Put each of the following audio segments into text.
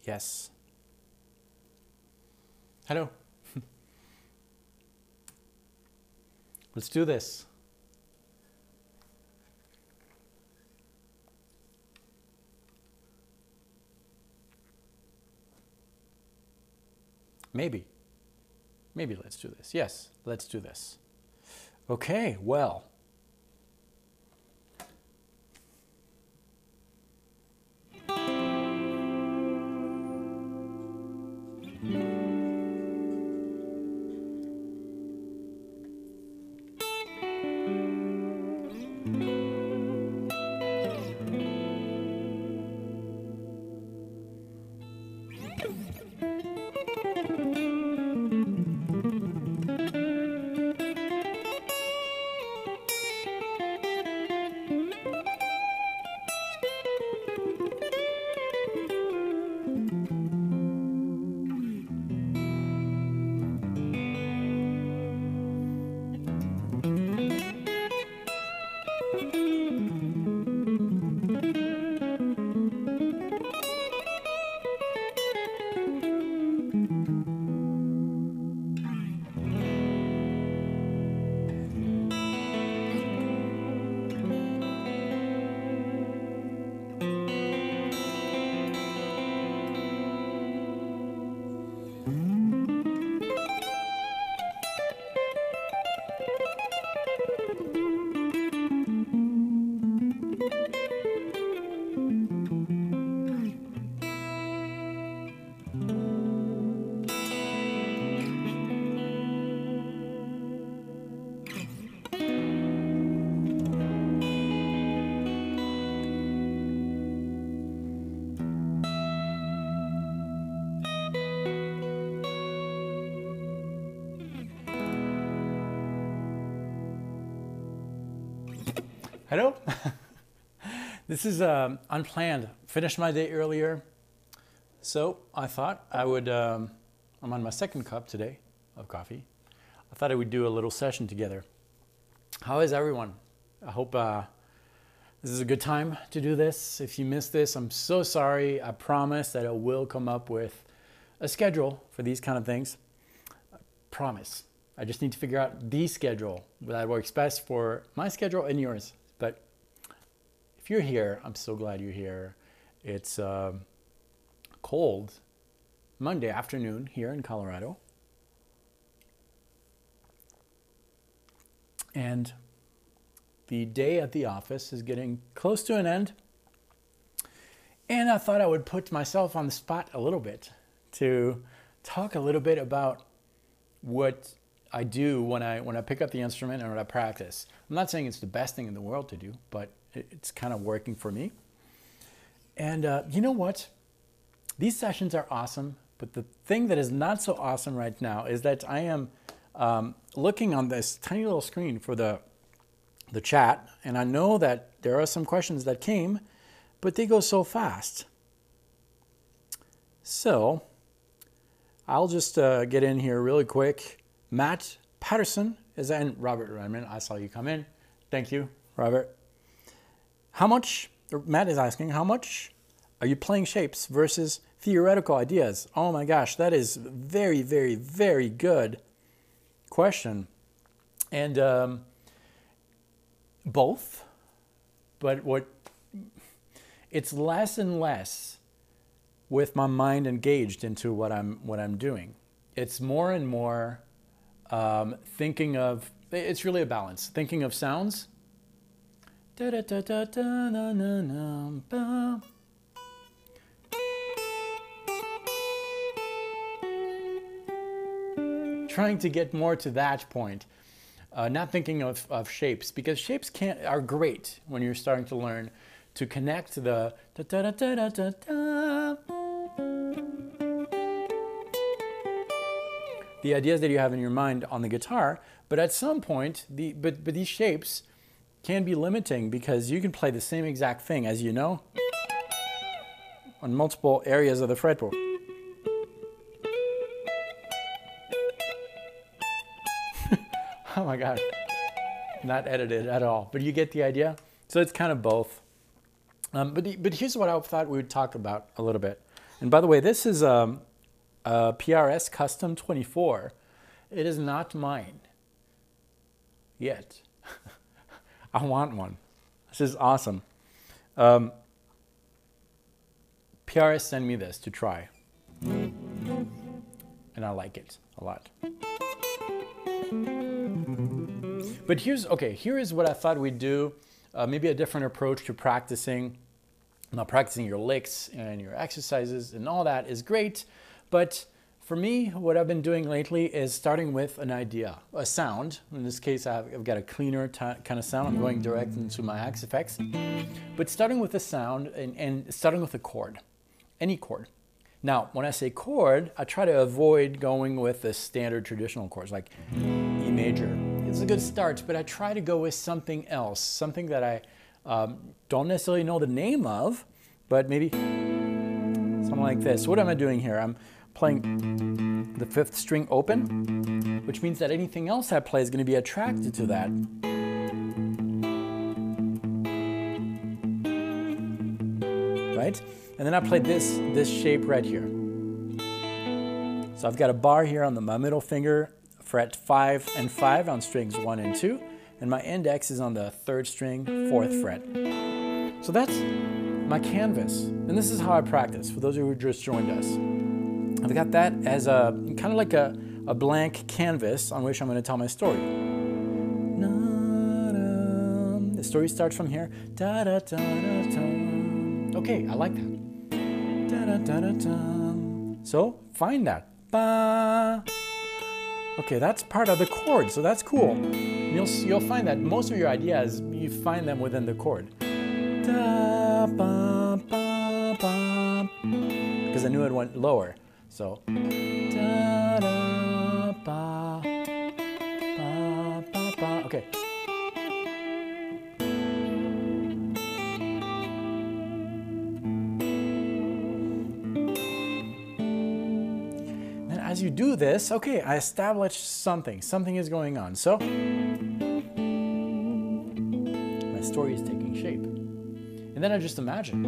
Yes. Hello. Let's do this. Maybe. Maybe let's do this. Yes, let's do this. Okay, well. Hello. This is unplanned. Finished my day earlier, so I thought I would. I'm on my second cup today of coffee. I thought I would do a little session together. How is everyone? I hope this is a good time to do this. If you missed this, I'm so sorry. I promise that I will come up with a schedule for these kind of things. I promise. I just need to figure out the schedule that works best for my schedule and yours. But if you're here, I'm so glad you're here. It's cold Monday afternoon here in Colorado. And the day at the office is getting close to an end. And I thought I would put myself on the spot a little bit to talk a little bit about what I do when I pick up the instrument and when I practice. I'm not saying it's the best thing in the world to do, but it's kind of working for me. And you know what? These sessions are awesome, but the thing that is not so awesome right now is that I am looking on this tiny little screen for the chat, and I know that there are some questions that came, but they go so fast. So I'll just get in here really quick. Matt Patterson is in. Robert Redman, I saw you come in. Thank you, Robert. How much, Matt is asking, how much are you playing shapes versus theoretical ideas? Oh my gosh, that is very, very, very good question. And both, but it's less and less with my mind engaged into what I'm doing. It's more and more thinking of, it's really a balance. Thinking of sounds. Trying to get more to that point. Not thinking of shapes, because shapes are great when you're starting to learn to connect the ideas that you have in your mind on the guitar. But at some point, but these shapes can be limiting, because you can play the same exact thing, as you know, on multiple areas of the fretboard. Oh my gosh, not edited at all, but you get the idea. So it's kind of both. But here's what I thought we would talk about a little bit. And by the way, this is a PRS Custom 24. It is not mine yet. I want one. This is awesome. PRS sent me this to try, and I like it a lot. But here is what I thought we'd do. Maybe a different approach to practicing. Now, practicing your licks and your exercises and all that is great, but for me, what I've been doing lately is starting with an idea, a sound. In this case, I've got a cleaner kind of sound. I'm going direct into my Axe effects. But starting with a sound and starting with a chord, any chord. Now, when I say chord, I try to avoid going with the standard traditional chords like E major. It's a good start, but I try to go with something else, something that I don't necessarily know the name of, but maybe something like this. What am I doing here? I'm playing the 5th string open, which means that anything else I play is going to be attracted to that. Right? And then I played this shape right here. So I've got a bar here on my middle finger, fret 5 and 5 on strings 1 and 2, and my index is on the 3rd string, 4th fret. So that's my canvas, and this is how I practice, for those of you who just joined us. I've got that as a kind of like a blank canvas on which I'm going to tell my story. The story starts from here. Okay, I like that. So find that. Okay, that's part of the chord, so that's cool. You'll find that most of your ideas, you find them within the chord. Because I knew it went lower. So, okay. Then as you do this, okay, I established something. Something is going on. So, my story is taking shape. And then I just imagine.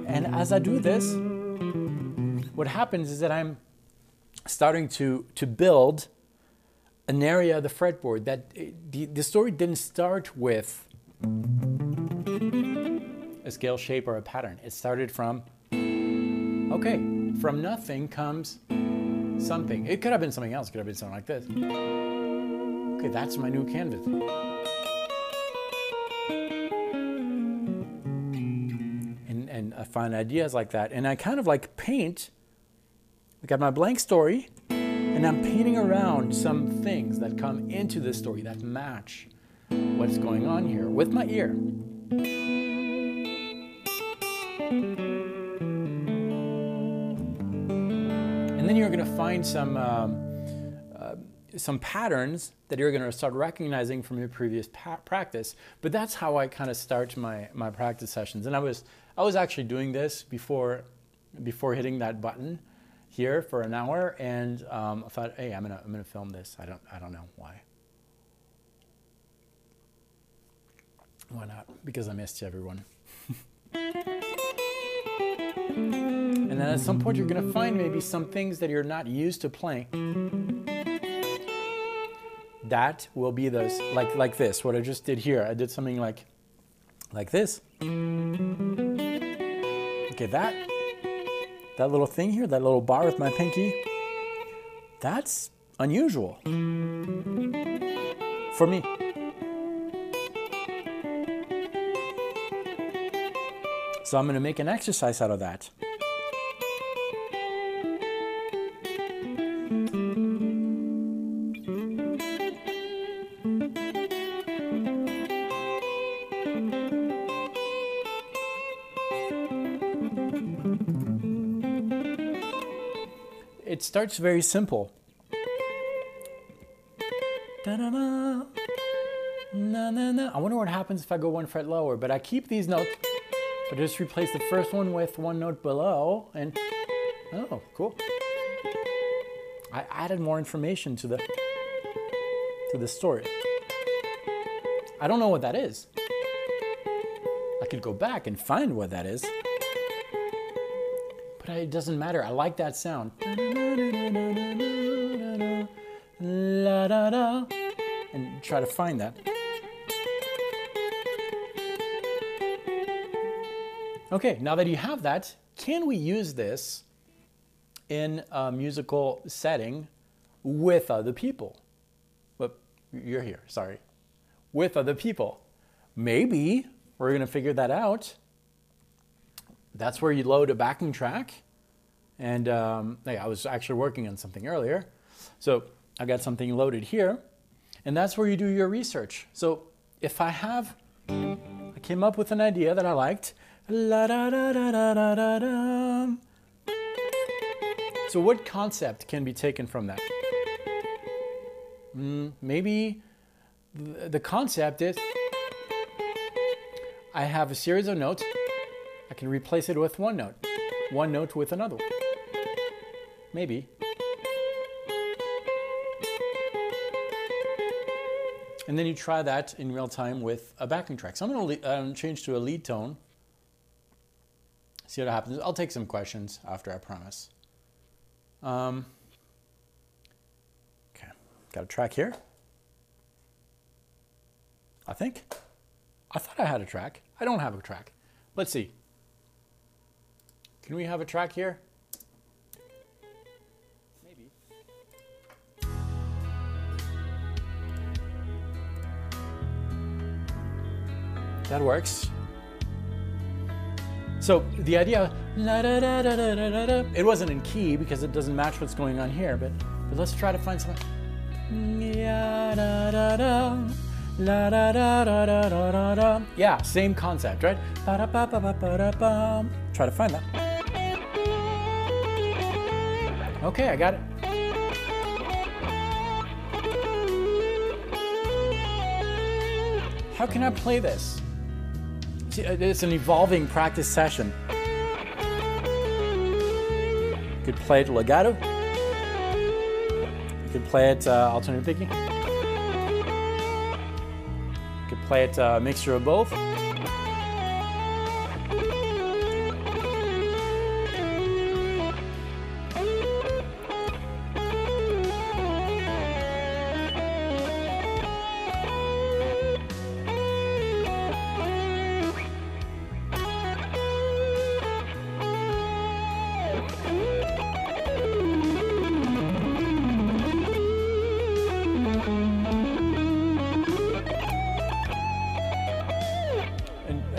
And as I do this, what happens is that I'm starting to build an area of the fretboard that the story didn't start with a scale shape or a pattern. It started from, okay, from nothing comes something. It could have been something else. It could have been something like this. Okay, that's my new canvas. And I find ideas like that. And I kind of like paint. I got my blank story, and I'm painting around some things that come into the story that match what's going on here with my ear. And then you're going to find some patterns that you're going to start recognizing from your previous practice. But that's how I kind of start my practice sessions. And I was actually doing this before hitting that button here for an hour, and I thought, hey, I'm gonna film this. I don't know why. Why not? Because I missed you, everyone. And then at some point you're going to find maybe some things that you're not used to playing. That will be those, like this, what I just did here. I did something like this. Okay, that little thing here, that little bar with my pinky, that's unusual for me. So I'm going to make an exercise out of that. It starts very simple. Da-da-da, na-na-na. I wonder what happens if I go one fret lower, but I keep these notes. I just replace the first one with one note below, and oh, cool. I added more information to the story. I don't know what that is. I could go back and find what that is. But it doesn't matter. I like that sound. And try to find that. Okay, now that you have that, can we use this in a musical setting with other people? Well, you're here, sorry. With other people. Maybe we're going to figure that out. That's where you load a backing track. And I was actually working on something earlier. So I got something loaded here. And that's where you do your research. So if I came up with an idea that I liked. So what concept can be taken from that? Maybe the concept is I have a series of notes. I can replace it with one note with another one. Maybe. And then you try that in real time with a backing track. So I'm going to change to a lead tone. See what happens. I'll take some questions after, I promise. Okay, got a track here. I think. I thought I had a track. I don't have a track. Let's see. Can we have a track here? Maybe. That works. So the idea, it wasn't in key because it doesn't match what's going on here, but let's try to find something. Yeah, same concept, right? Try to find that. Okay, I got it. How can I play this? See, it's an evolving practice session. You could play it legato. You could play it alternative picking. You could play it a mixture of both.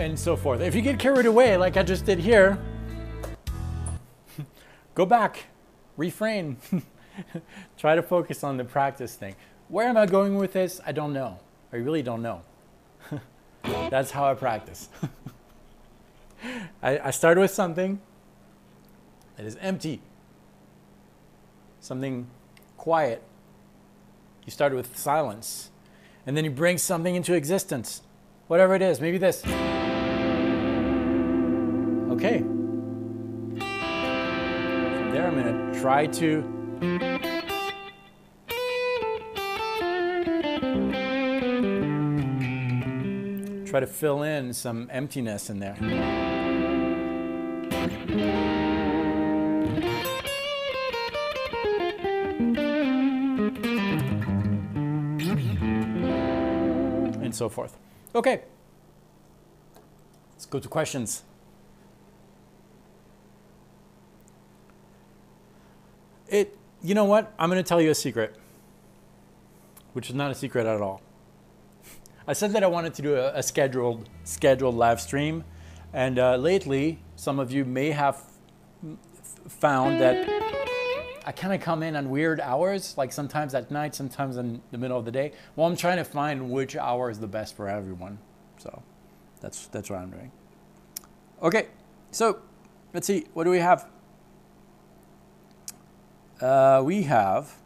And so forth. If you get carried away like I just did here, go back, refrain, try to focus on the practice thing. Where am I going with this? I don't know. I really don't know. That's how I practice. I start with something that is empty, something quiet. You start with silence, and then you bring something into existence, whatever it is, maybe this. Okay. From there, I'm going to try to fill in some emptiness in there. And so forth. Okay. Let's go to questions. You know what? I'm going to tell you a secret, which is not a secret at all. I said that I wanted to do a scheduled live stream, and lately, some of you may have found that I kind of come in on weird hours, like sometimes at night, sometimes in the middle of the day. Well, I'm trying to find which hour is the best for everyone, so that's what I'm doing. Okay, so let's see. What do we have? We have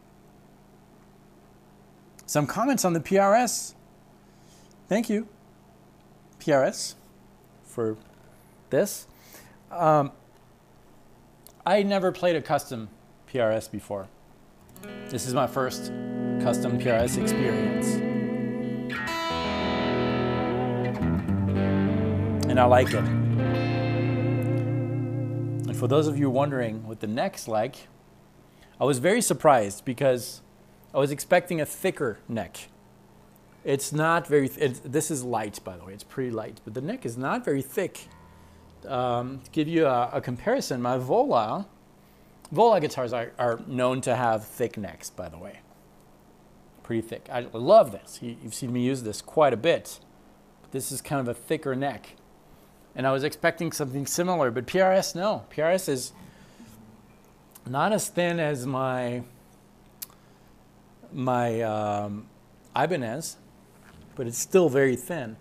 some comments on the PRS. Thank you, PRS, for this. I never played a custom PRS before. This is my first custom PRS experience. And I like it. And for those of you wondering what the neck's like, I was very surprised because I was expecting a thicker neck. It's not very, this is light, by the way, it's pretty light, but the neck is not very thick. To give you a comparison, my Vola guitars are known to have thick necks, by the way. Pretty thick. I love this. You've seen me use this quite a bit. But this is kind of a thicker neck. And I was expecting something similar, but PRS, no. PRS is not as thin as my Ibanez, but it's still very thin.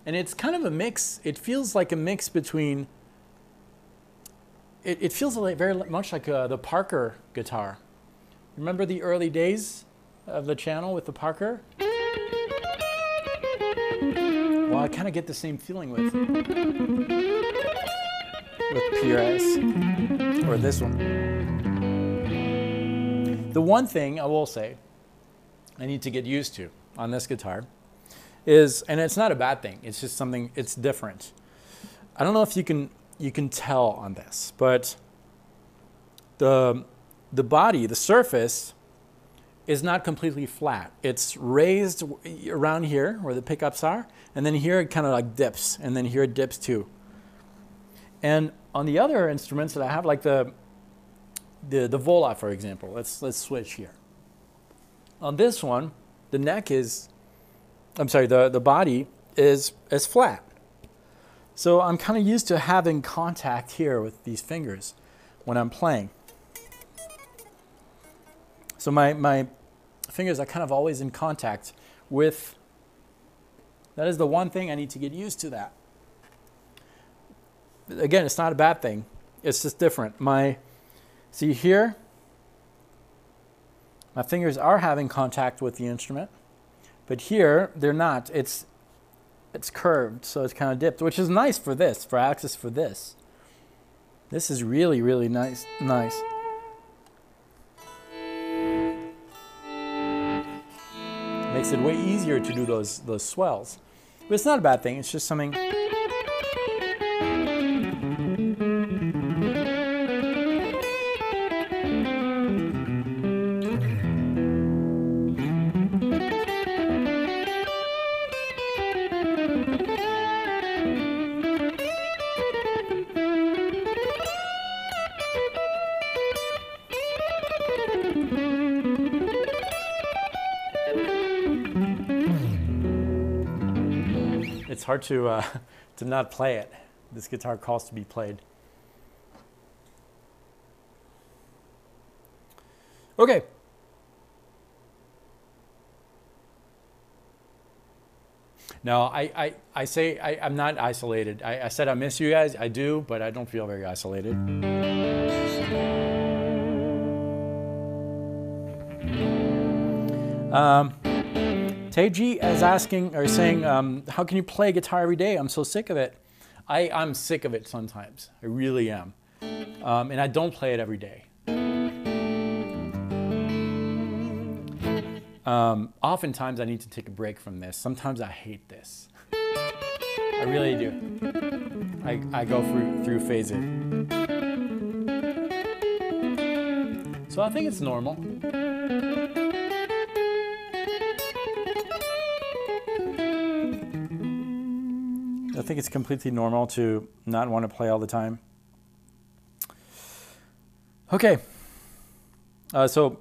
And it's kind of a mix. It feels like a mix between, it feels like very much like the Parker guitar. Remember the early days of the channel with the Parker? Well, I kind of get the same feeling with PRS, or this one. The one thing I will say I need to get used to on this guitar is, and it's not a bad thing, it's just something, it's different. I don't know if you can tell on this, but the body, the surface, is not completely flat. It's raised around here where the pickups are, and then here it kind of like dips, and then here it dips too. And on the other instruments that I have, like the Vola, for example, let's switch here. On this one, the neck is, I'm sorry, the body is flat. So I'm kind of used to having contact here with these fingers when I'm playing. So my fingers are kind of always in contact with, that is the one thing I need to get used to that. Again, it's not a bad thing. It's just different. See here, my fingers are having contact with the instrument, but here they're not. It's curved, so it's kind of dipped, which is nice for this, for access for this. This is really, really nice. Makes it way easier to do those swells. But it's not a bad thing, it's just something. It's hard to not play it. This guitar calls to be played. Okay. No, I say I'm not isolated. I said I miss you guys. I do, but I don't feel very isolated. Teji is asking or saying, how can you play guitar every day? I'm so sick of it. I'm sick of it sometimes. I really am. And I don't play it every day. Oftentimes I need to take a break from this. Sometimes I hate this. I really do. I go through phases. So I think it's normal. I think it's completely normal to not want to play all the time. Okay. So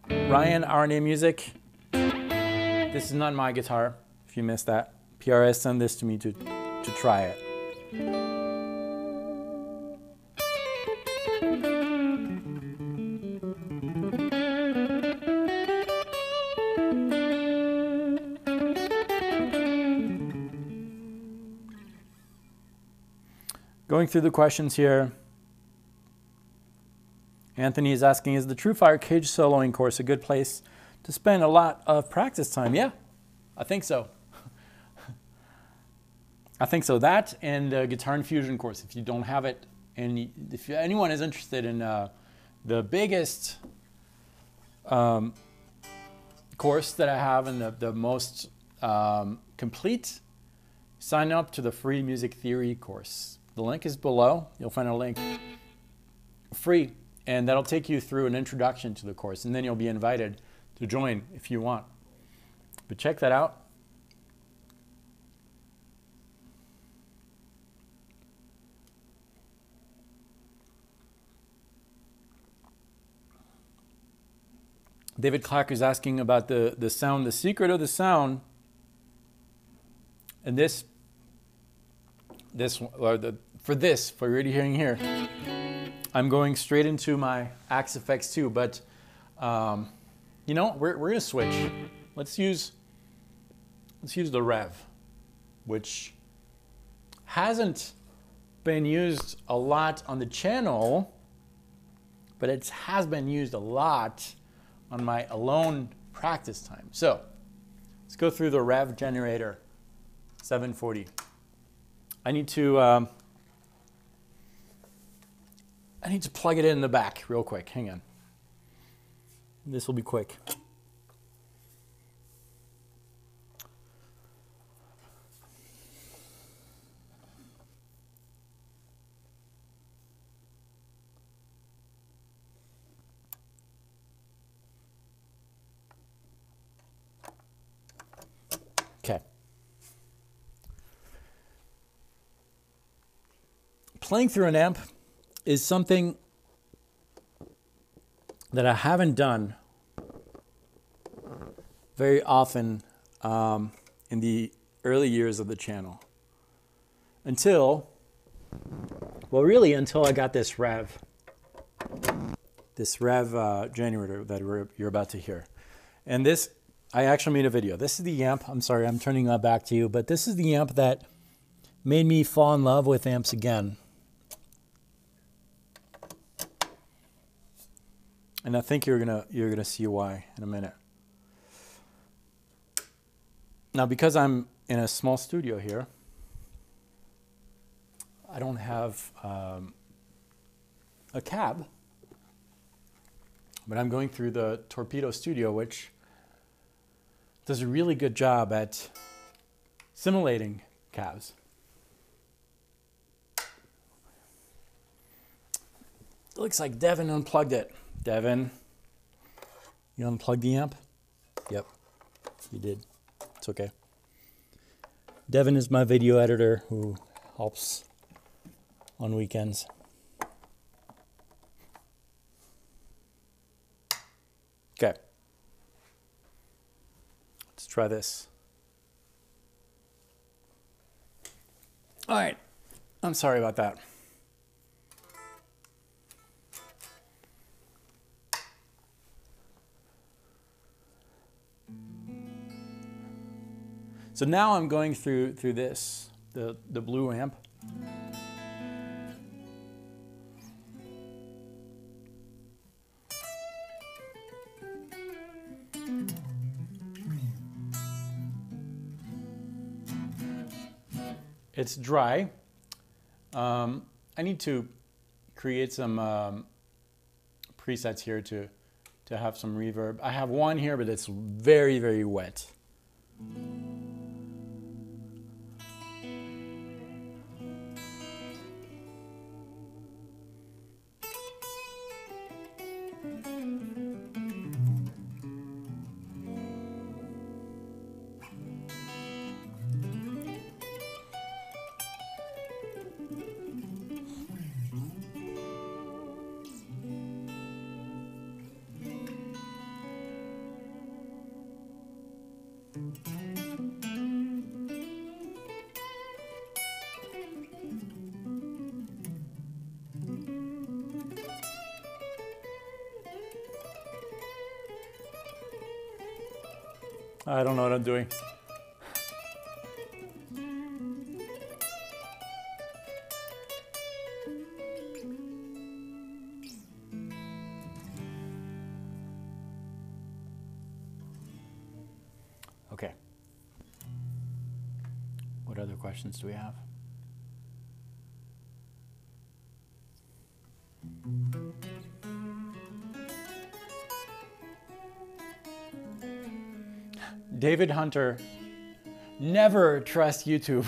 Ryan, RNA Music. This is not my guitar, if you missed that. PRS sent this to me to try it. Going through the questions here. Anthony is asking, is the TrueFire cage soloing course a good place to spend a lot of practice time? Yeah, I think so. I think so. That and Guitar Infusion course, if you don't have it, and if anyone is interested in the biggest course that I have and the most complete, sign up to the free music theory course. The link is below. You'll find a link free, and that'll take you through an introduction to the course, and then you'll be invited to join if you want. But check that out. David Clark is asking about the sound, the secret of the sound. And for you're already hearing here, I'm going straight into my Axe Effects 2, but you know, we're gonna switch. Let's use the Rev, which hasn't been used a lot on the channel, but it has been used a lot on my alone practice time. So let's go through the Rev generator 740. I need to plug it in the back real quick. Hang on. This will be quick. Okay. Playing through an amp is something that I haven't done very often in the early years of the channel. Until I got this Rev generator that you're about to hear. And this, I actually made a video. This is the amp. I'm sorry, I'm turning that back to you, but this is the amp that made me fall in love with amps again. And I think you're gonna see why in a minute. Now, because I'm in a small studio here, I don't have a cab, but I'm going through the Torpedo Studio, which does a really good job at simulating cabs. It looks like Devin unplugged it. Devin, you unplugged the amp? Yep, you did. It's okay. Devin is my video editor who helps on weekends. Okay. Let's try this. All right. I'm sorry about that. So now I'm going through this, the blue amp. It's dry. I need to create some presets here to have some reverb. I have one here, but it's very, very wet. I don't know what I'm doing. Okay. What other questions do we have? David Hunter, never trust YouTube.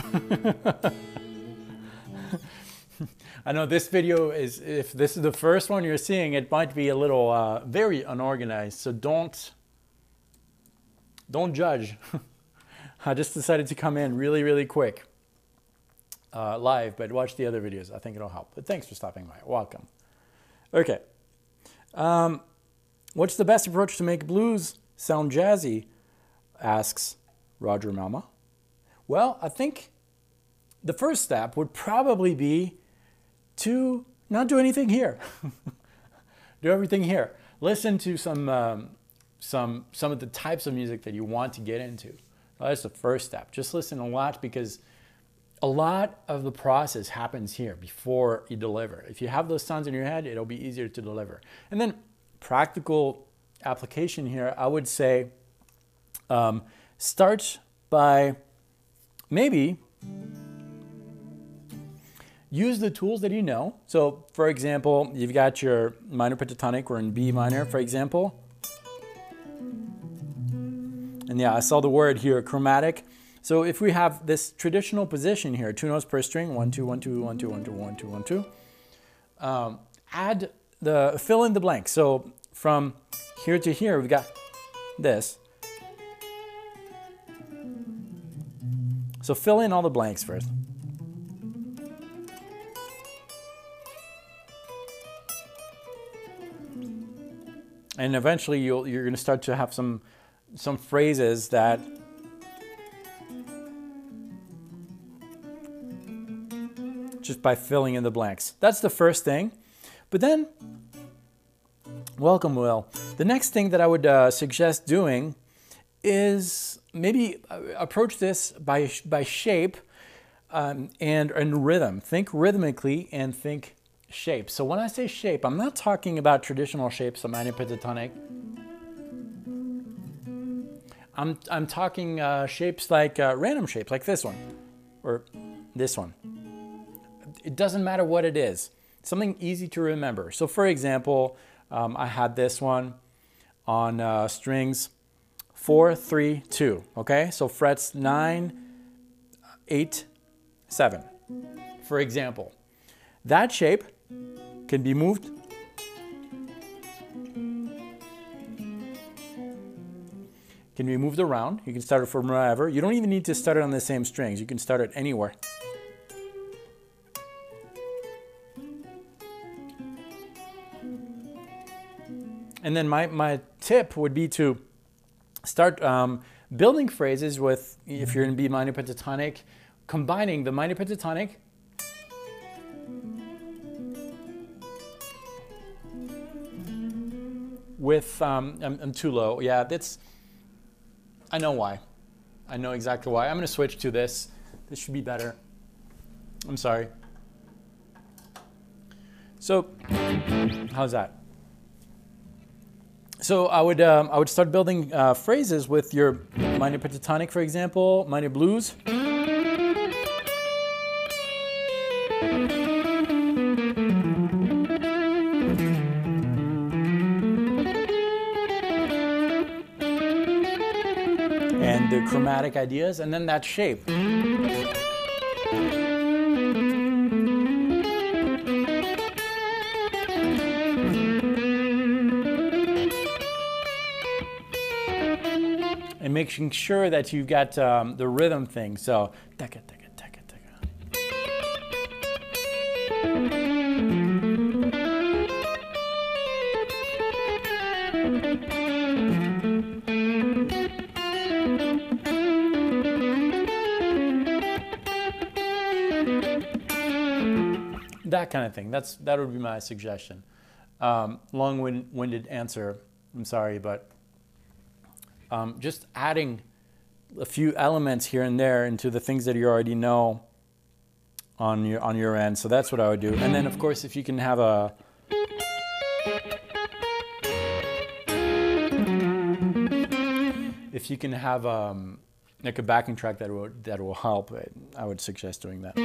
I know this video is, if this is the first one you're seeing, it might be a little very unorganized, so don't judge. I just decided to come in really quick live, but watch the other videos. I think it'll help. But thanks for stopping by. Welcome. Okay. What's the best approach to make blues sound jazzy? Asks Roger Malma. Well, I think the first step would probably be to not do anything here. Do everything here. Listen to some of the types of music that you want to get into. That's the first step. Just listen a lot, because a lot of the process happens here before you deliver. If you have those sounds in your head, it'll be easier to deliver. And then practical application here, I would say start by maybe use the tools that you know. So for example, you've got your minor pentatonic, we're in B minor, for example. And yeah, I saw the word here, chromatic. So if we have this traditional position here, 2 notes per string, 1, 2, 1, 2, 1, 2, 1, 2, 1, 2, 1, 2. Fill in the blank. So from here to here, we've got this. So fill in all the blanks first. And eventually you're going to start to have some phrases that just by filling in the blanks. That's the first thing. But then, welcome, Will. The next thing that I would suggest doing is maybe approach this by shape and rhythm. Think rhythmically and think shape. So when I say shape, I'm not talking about traditional shapes of minor pentatonic. I'm talking shapes like random shapes, like this one or this one. It doesn't matter what it is. Something easy to remember. So for example, I had this one on strings 4, 3, 2. Okay, so frets 9, 8, 7. For example, that shape can be moved around. You can start it from wherever. You don't even need to start it on the same strings. You can start it anywhere. And then my tip would be to start building phrases with, if you're in B minor pentatonic, combining the minor pentatonic with, I'm too low. Yeah, I know why. I know exactly why. I'm going to switch to this. This should be better. I'm sorry. So, how's that? So I would start building phrases with your minor pentatonic, for example, minor blues. And the chromatic ideas, and then that shape. And making sure that you've got the rhythm thing. So, taka, taka, taka, taka. That kind of thing. That would be my suggestion. Long-winded answer. I'm sorry, but just adding a few elements here and there into the things that you already know on your end. So that's what I would do. And then, of course, if you can have a like a backing track that will help, I would suggest doing that.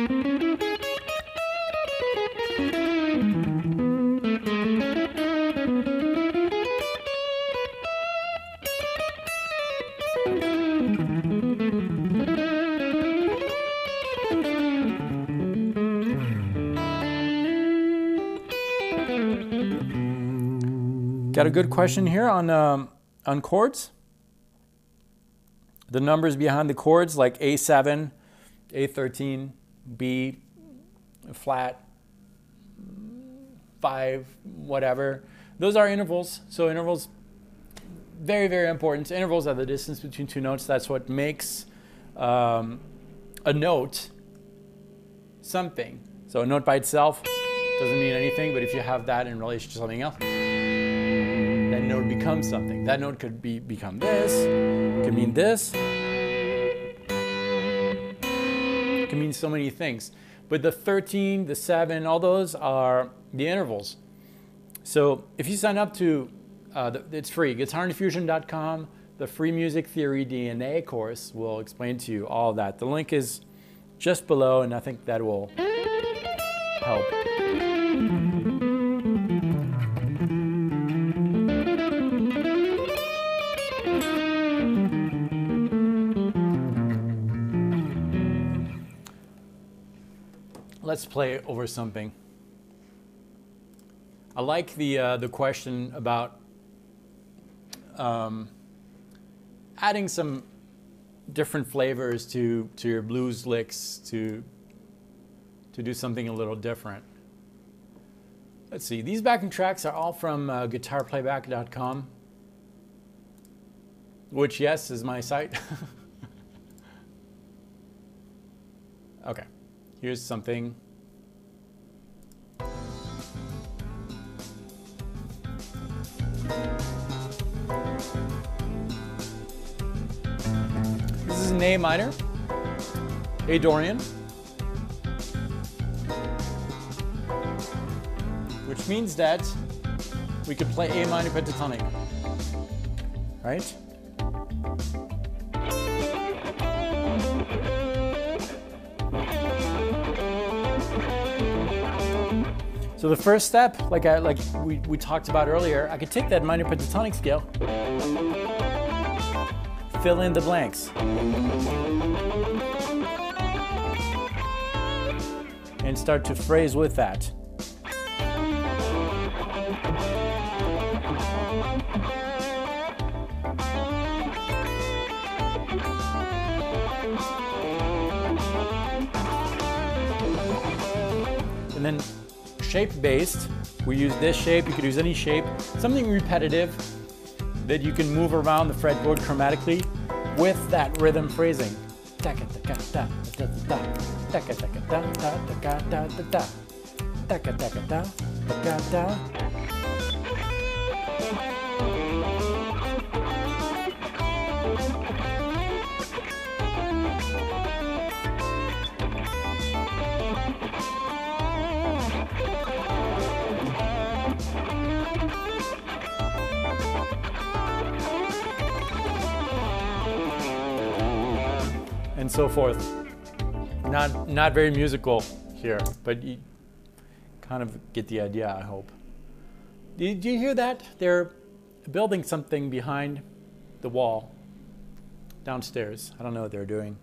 Got a good question here on chords. The numbers behind the chords like A7, A13, B, flat, 5, whatever. Those are intervals. So intervals, very, very important. Intervals are the distance between two notes. That's what makes a note something. So a note by itself doesn't mean anything, but if you have that in relation to something else, that note becomes something. That note could become this, could mean this, can mean so many things. But the 13, the 7, all those are the intervals. So if you sign up to, it's free, guitarinfusion.com, the free music theory DNA course will explain to you all of that. The link is just below, and I think that will help. Let's play over something. I like the question about adding some different flavors to your blues licks to do something a little different. Let's see. These backing tracks are all from guitarplayback.com, which, yes, is my site. Okay. Here's something. This is an A minor, A Dorian, which means that we could play A minor pentatonic, right? So the first step, like we talked about earlier, I could take that minor pentatonic scale, fill in the blanks, and start to phrase with that. And then shape-based, we use this shape, you could use any shape, something repetitive that you can move around the fretboard chromatically with that rhythm phrasing. And so forth. Not very musical here, but you kind of get the idea, I hope. Did you hear that? They're building something behind the wall downstairs. I don't know what they're doing.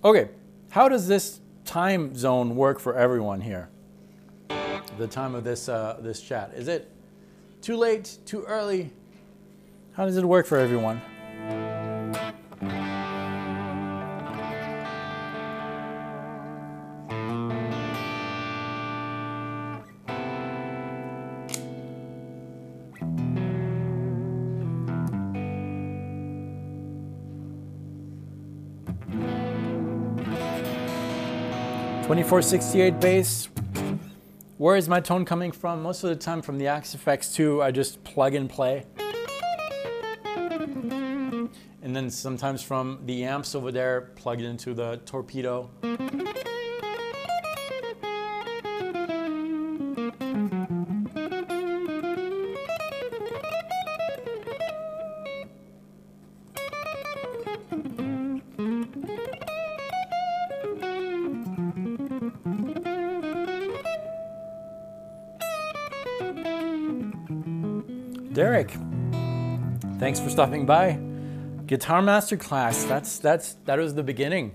Okay, how does this time zone work for everyone here? The time of this this chat. Is it too late, too early? How does it work for everyone? .2468 bass. Where is my tone coming from? Most of the time from the Axe-Fx 2, I just plug and play. And then sometimes from the amps over there, plugged into the torpedo. Derek, thanks for stopping by. Guitar Masterclass, that was the beginning.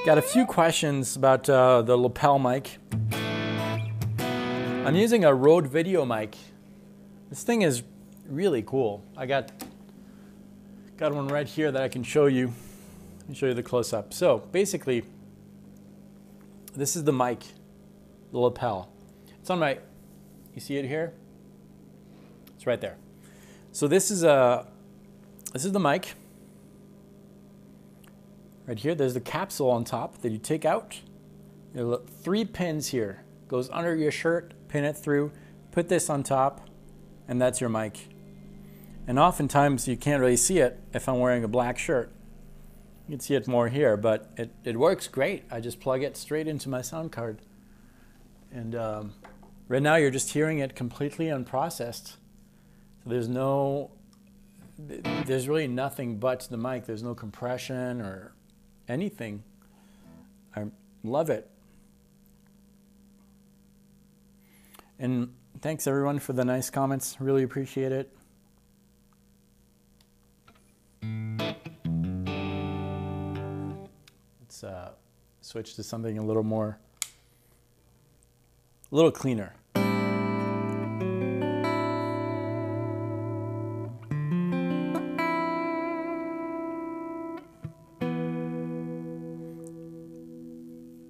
Got a few questions about the lapel mic. I'm using a Rode video mic. This thing is really cool. I got one right here that I can show you. Let me show you the close-up. So basically, this is the mic, the lapel. It's on my, you see it here? It's right there. So this is the mic. Right here, there's the capsule on top that you take out. There are 3 pins here. Goes under your shirt, pin it through, put this on top, and that's your mic. And oftentimes you can't really see it if I'm wearing a black shirt. You can see it more here, but it works great. I just plug it straight into my sound card. And right now you're just hearing it completely unprocessed. So there's really nothing but the mic. There's no compression or anything. I love it. And thanks everyone for the nice comments. Really appreciate it. Let's switch to something a little cleaner.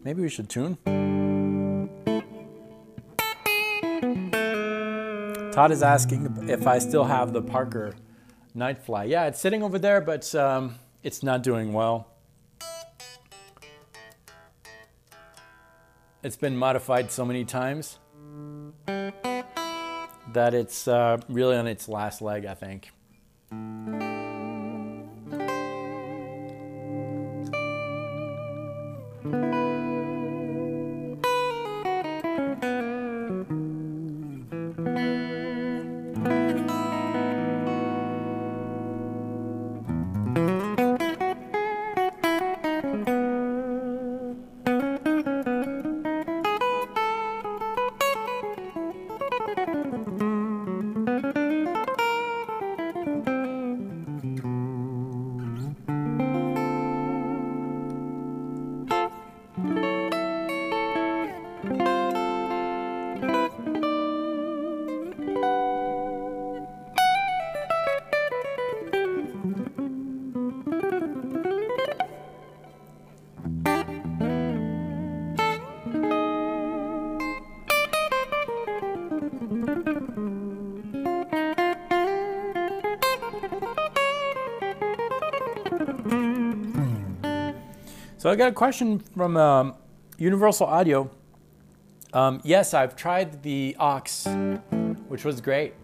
Maybe we should tune. Todd is asking if I still have the Parker Nightfly. Yeah, it's sitting over there, but it's not doing well. It's been modified so many times that it's really on its last leg, I think. So I got a question from Universal Audio. Yes, I've tried the aux, which was great,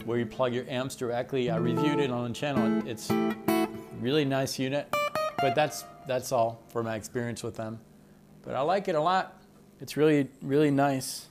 where you plug your amps directly. I reviewed it on the channel. It's a really nice unit, but that's all for my experience with them. But I like it a lot. It's really, really nice.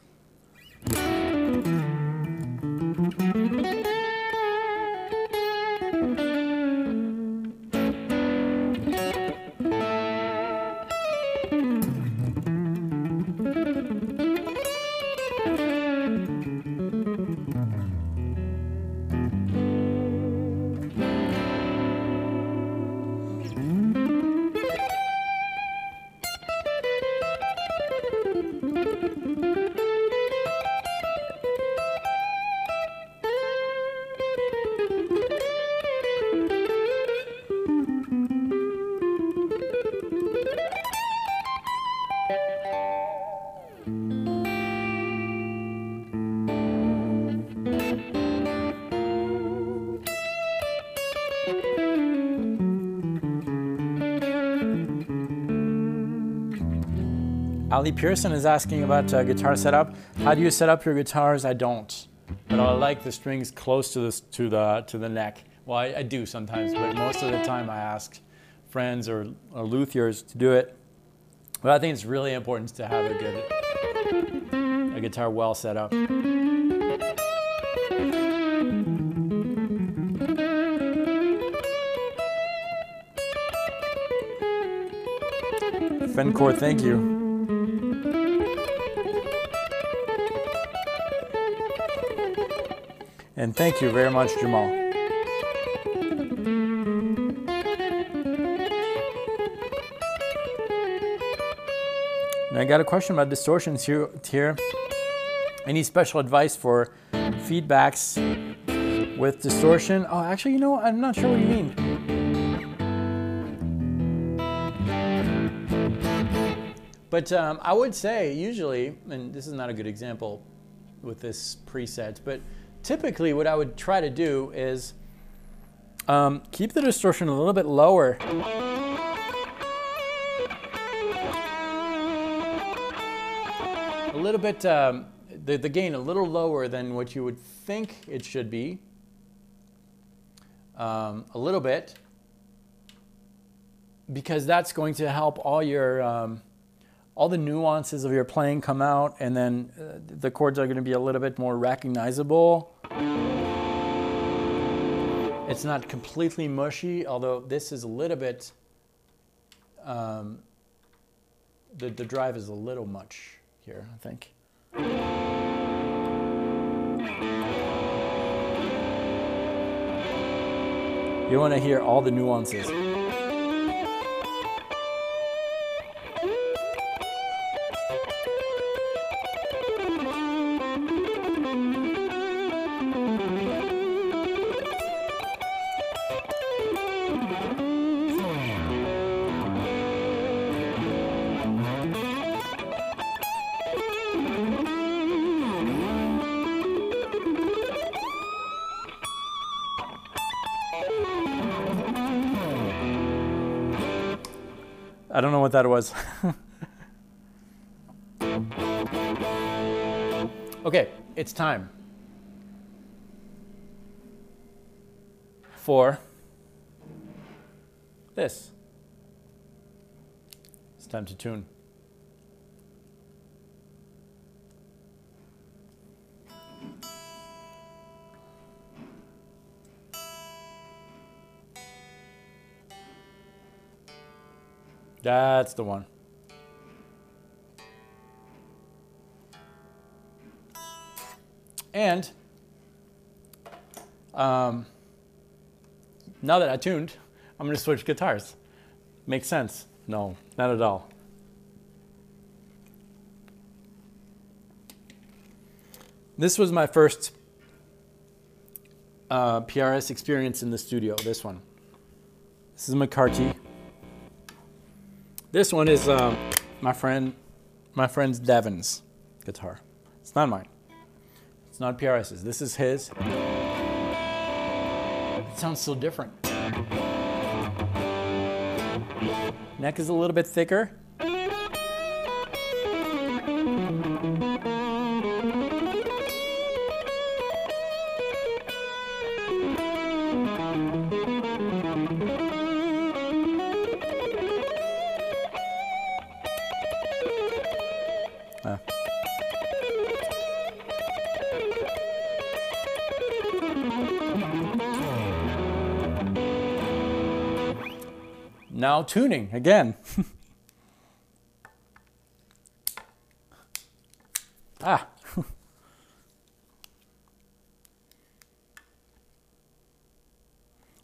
Ali Pearson is asking about guitar setup. How do you set up your guitars? I don't, but I like the strings close to the neck. Well, I do sometimes, but most of the time I ask friends or luthiers to do it. But I think it's really important to have a guitar well set up. Fencor, thank you. And thank you very much, Jamal. And I got a question about distortions here. Any special advice for feedbacks with distortion? Oh, actually, you know what? I'm not sure what you mean. But I would say usually, and this is not a good example with this preset, but typically what I would try to do is keep the distortion a little bit lower. A little bit, the gain a little lower than what you would think it should be. A little bit. Because that's going to help all your, all the nuances of your playing come out, and then the chords are going to be a little bit more recognizable. It's not completely mushy, although this is a little bit, the drive is a little much here, I think. You want to hear all the nuances. I don't know what that was. Okay, it's time for this. It's time to tune. That's the one. And now that I tuned, I'm going to switch guitars. Makes sense? No, not at all. This was my first PRS experience in the studio, this one. This is McCarthy. This one is my friend's Devin's guitar. It's not mine. It's not PRS's. This is his. It sounds so different. Neck is a little bit thicker. Now tuning again.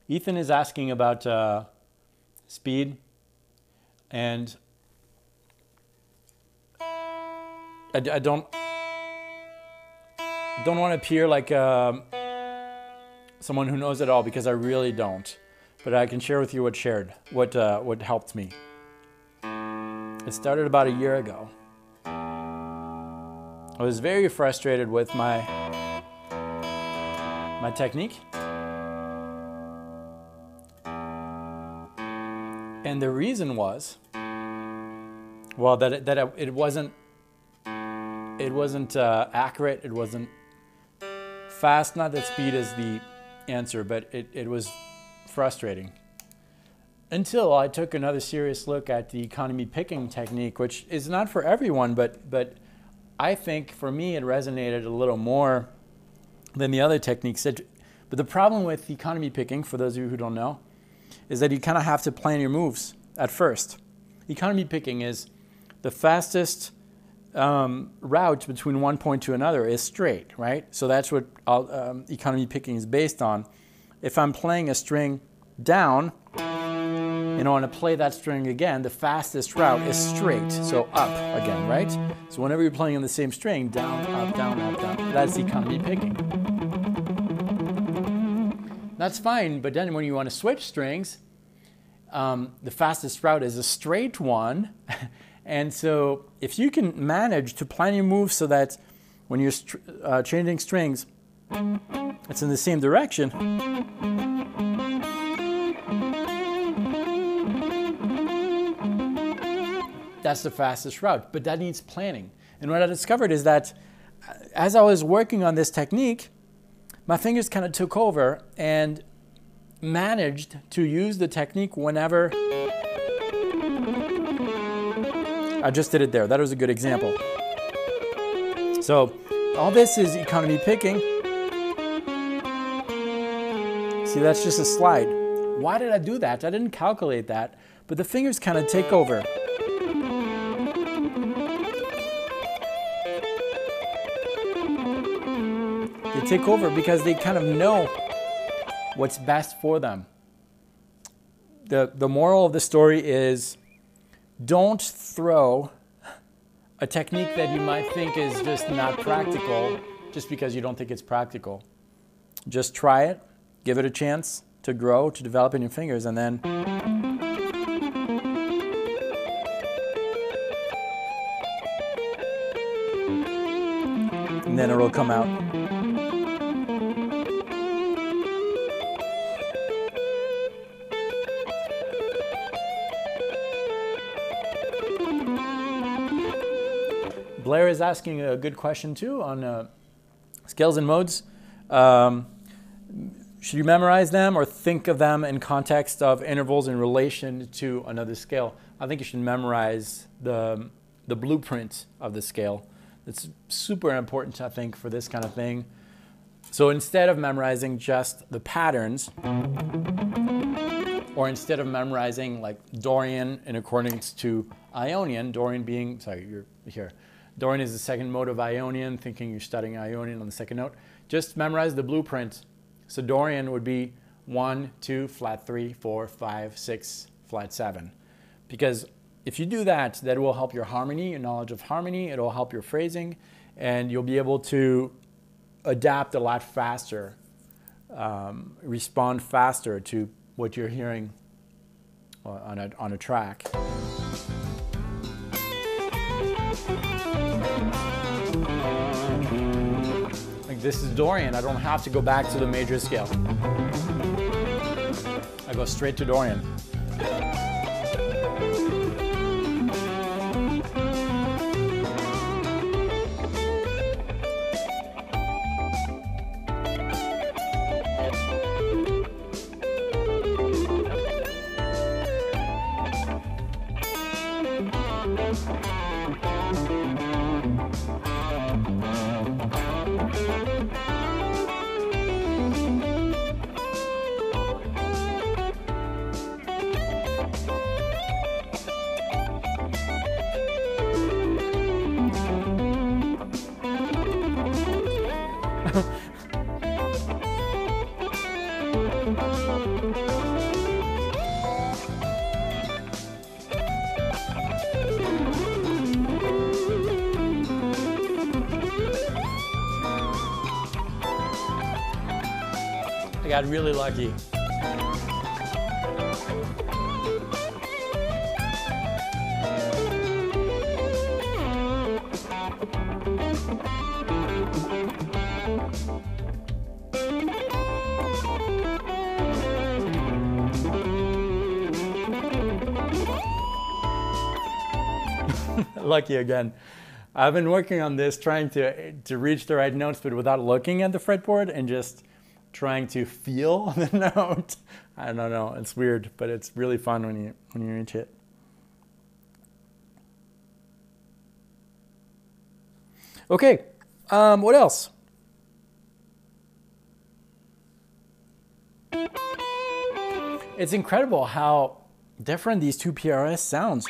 Ethan is asking about speed, and I don't want to appear like someone who knows it all, because I really don't. But I can share with you what helped me. It started about a year ago. I was very frustrated with my technique. And the reason was, well, that it wasn't accurate, it wasn't fast. Not that speed is the answer, but it was frustrating. Until I took another serious look at the economy picking technique, which is not for everyone, but I think for me it resonated a little more than the other techniques. But the problem with economy picking, for those of you who don't know, is that you kind of have to plan your moves at first. Economy picking is the fastest route between one point to another is straight, right? So that's what economy picking is based on. If I'm playing a string down, and I want to play that string again, the fastest route is straight, so up again, right? So whenever you're playing on the same string, down, up, down, up, down, that's economy picking. That's fine, but then when you want to switch strings, the fastest route is a straight one. And so if you can manage to plan your moves so that when you're changing strings, it's in the same direction, that's the fastest route, but that needs planning. And what I discovered is that as I was working on this technique, my fingers kind of took over and managed to use the technique whenever I just did it there. That was a good example. So all this is economy picking. See, that's just a slide. Why did I do that? I didn't calculate that, but the fingers kind of take over. They take over because they kind of know what's best for them. The moral of the story is, don't throw a technique that you might think is just not practical just because you don't think it's practical. Just try it, give it a chance to grow, to develop in your fingers, and then it will come out. Blair is asking a good question too on scales and modes. Should you memorize them or think of them in context of intervals in relation to another scale? I think you should memorize the blueprint of the scale. It's super important, I think, for this kind of thing. So instead of memorizing just the patterns, or instead of memorizing like Dorian in accordance to Ionian, Dorian being, sorry, you're here. Dorian is the second mode of Ionian, thinking you're studying Ionian on the second note. Just memorize the blueprint. So Dorian would be 1, 2, flat 3, 4, 5, 6, flat 7. Because if you do that, that will help your harmony, your knowledge of harmony, it will help your phrasing, and you'll be able to adapt a lot faster, respond faster to what you're hearing on a track. Like this is Dorian, I don't have to go back to the major scale. I go straight to Dorian. I got really lucky. Lucky again. I've been working on this, trying to reach the right notes, but without looking at the fretboard and just trying to feel the note. I don't know, it's weird, but it's really fun when you reach it. Okay, what else? It's incredible how different these two PRS sounds.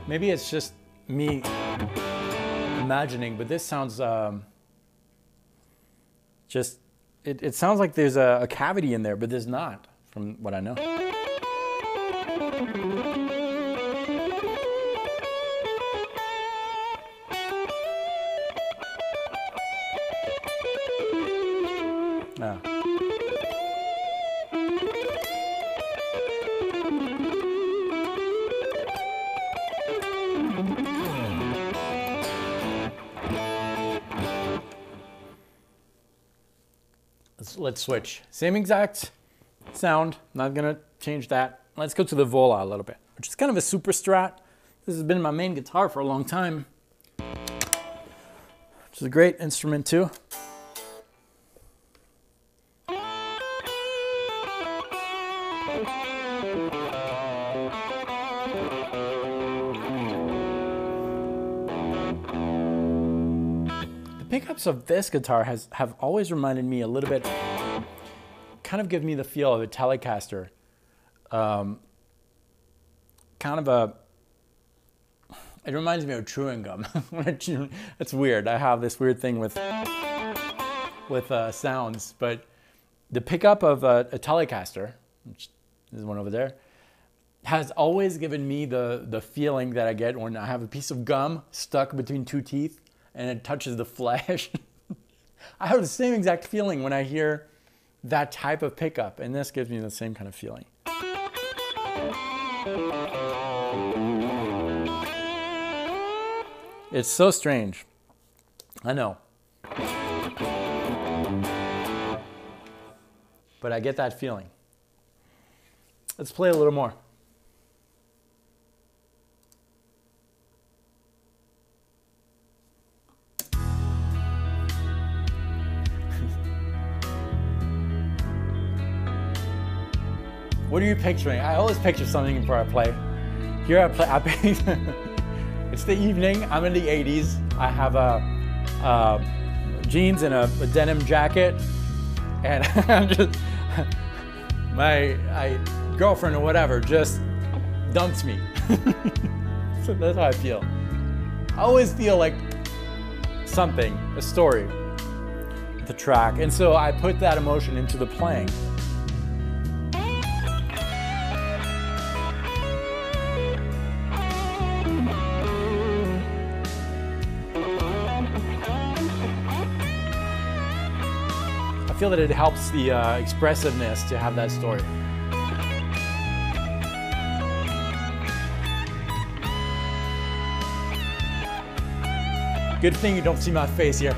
Maybe it's just me imagining, but this sounds it sounds like there's a cavity in there, but there's not, from what I know. Ah. Let's switch. Same exact sound. Not gonna change that. Let's go to the vola a little bit, which is kind of a super strat. This has been my main guitar for a long time, which is a great instrument too. Pickups of this guitar have always reminded me a little bit, kind of give me the feel of a Telecaster. Kind of it reminds me of chewing gum. It's weird. I have this weird thing with sounds, but the pickup of a Telecaster, which is one over there, has always given me the feeling that I get when I have a piece of gum stuck between two teeth and it touches the flesh. I have the same exact feeling when I hear that type of pickup, and this gives me the same kind of feeling. It's so strange. I know. But I get that feeling. Let's play a little more. What are you picturing? I always picture something before I play. Here I play, it's the evening, I'm in the 80s. I have jeans and a denim jacket, and I'm just, my girlfriend or whatever just dumped me. So that's how I feel. I always feel like something, a story, the track, and so I put that emotion into the playing. I feel that it helps the expressiveness to have that story. Good thing you don't see my face here.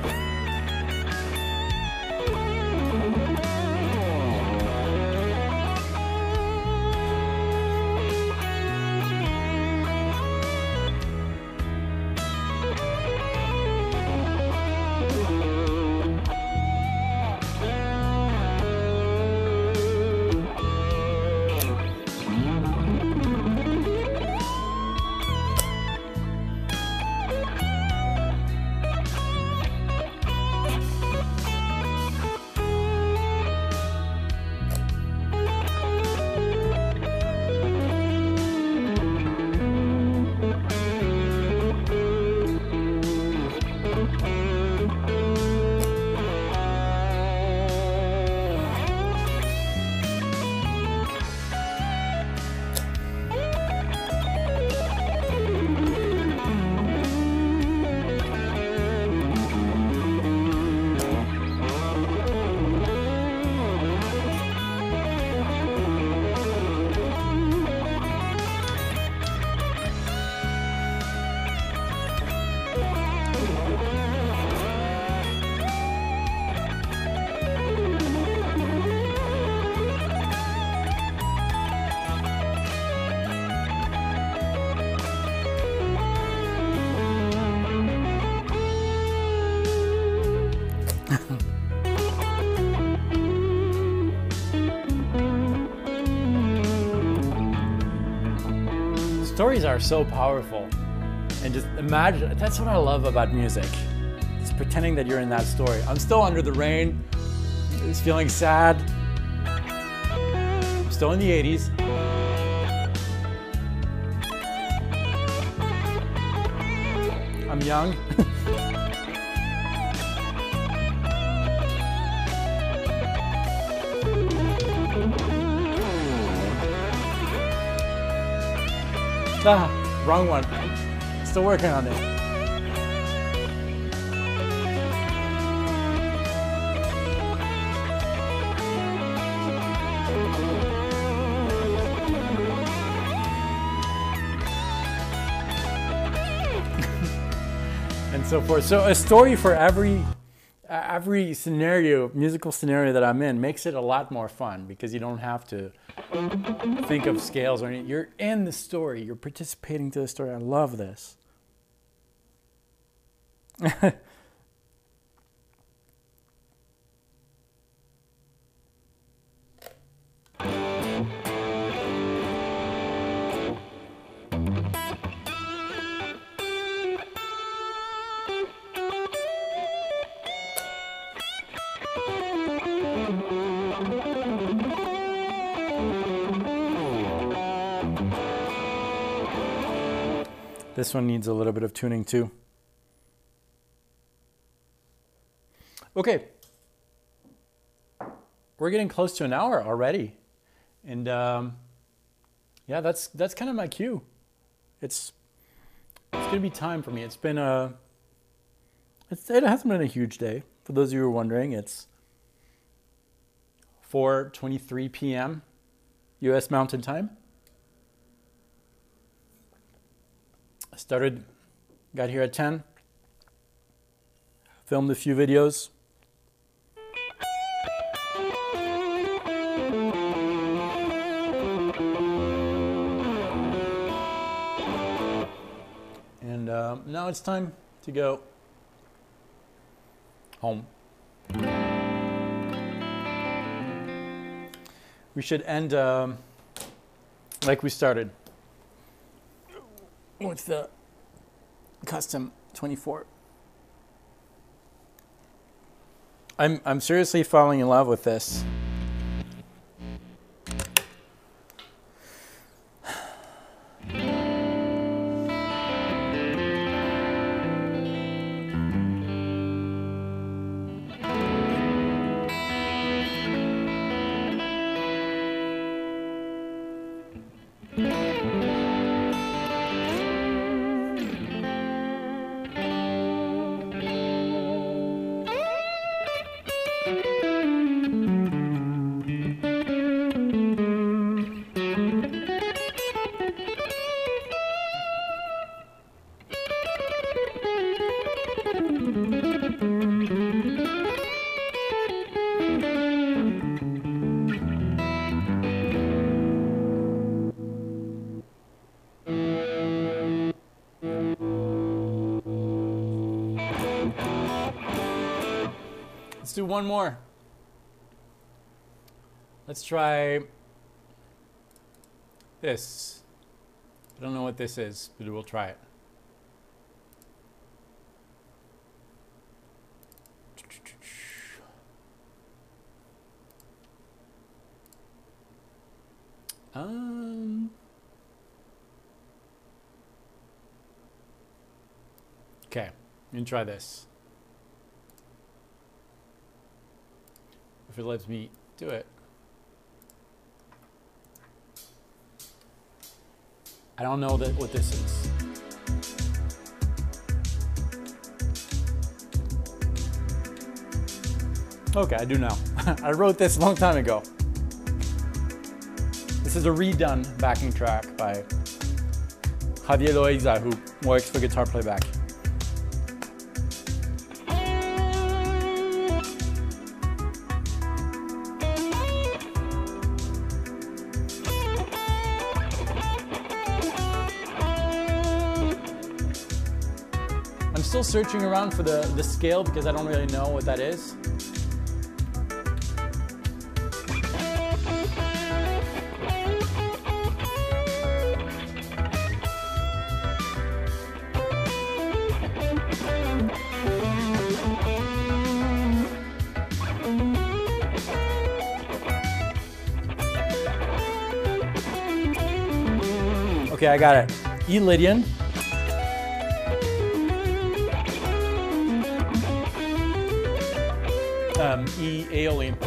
Stories are so powerful, and just imagine, that's what I love about music. It's pretending that you're in that story. I'm still under the rain, it's feeling sad. I'm still in the 80s. I'm young. Ah, wrong one. Still working on it. And so forth. So a story for every scenario, musical scenario that I'm in makes it a lot more fun because you don't have to think of scales or anything. You're in the story. You're participating to the story. I love this. This one needs a little bit of tuning too. Okay. We're getting close to an hour already. And yeah, that's kind of my cue. It's gonna be time for me. It hasn't been a huge day. For those of you who are wondering, it's 4:23 p.m. US Mountain Time. Got here at 10, filmed a few videos. And now it's time to go home. We should end like we started. With the custom 24. I'm seriously falling in love with this. Let's do one more. Let's try this. I don't know what this is, but we'll try it. Okay, I'm gonna try this. If it lets me do it. I don't know what this is. Okay, I do now. I wrote this a long time ago. This is a redone backing track by Javier Loaiza, who works for Guitar Playback. I'm still searching around for the scale because I don't really know what that is. Okay, I got it. E Lydian. E aeolian.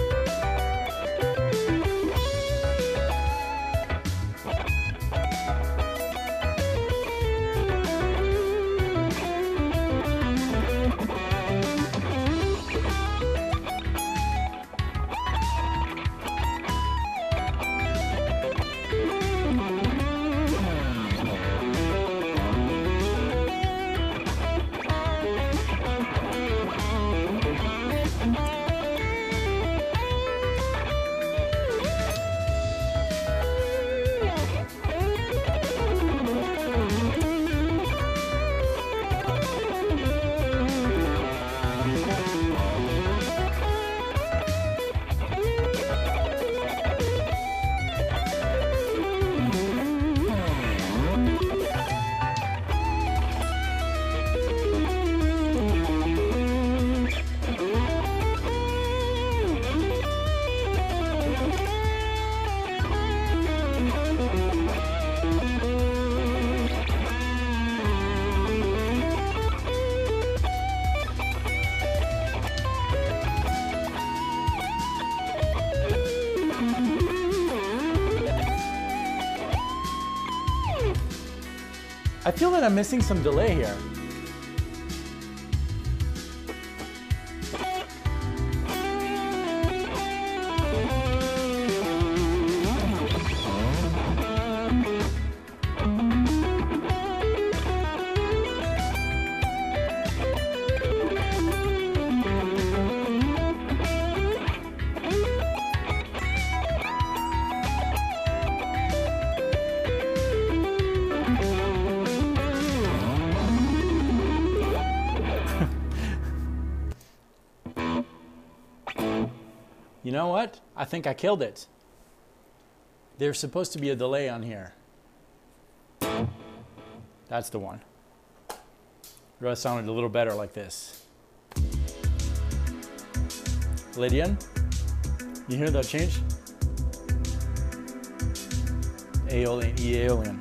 I feel that I'm missing some delay here. You know what? I think I killed it. There's supposed to be a delay on here. That's the one. It would have sounded a little better like this. Lydian, you hear that change? Aeolian, E-aeolian.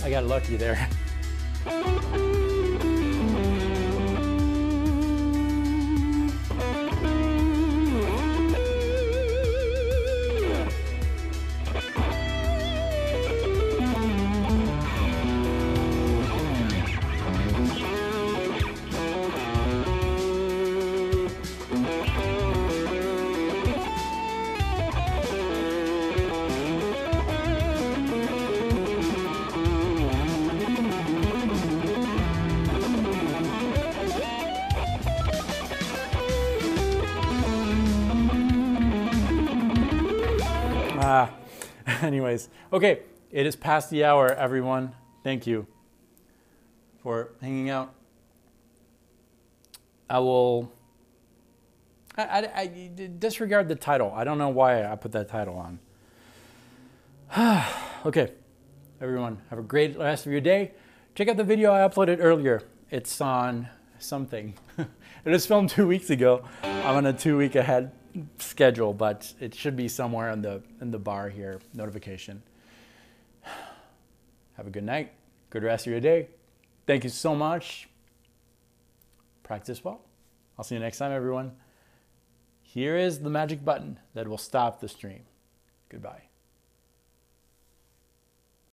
I got lucky there. Anyways, okay, it is past the hour, everyone. Thank you for hanging out. I disregard the title. I don't know why I put that title on. Okay, everyone, have a great rest of your day. Check out the video I uploaded earlier. It's on something. It was filmed 2 weeks ago. I'm on a 2-week ahead schedule, but it should be somewhere in the bar here, notification. Have a good night. Good rest of your day. Thank you so much. Practice well. I'll see you next time, everyone. Here is the magic button that will stop the stream. Goodbye.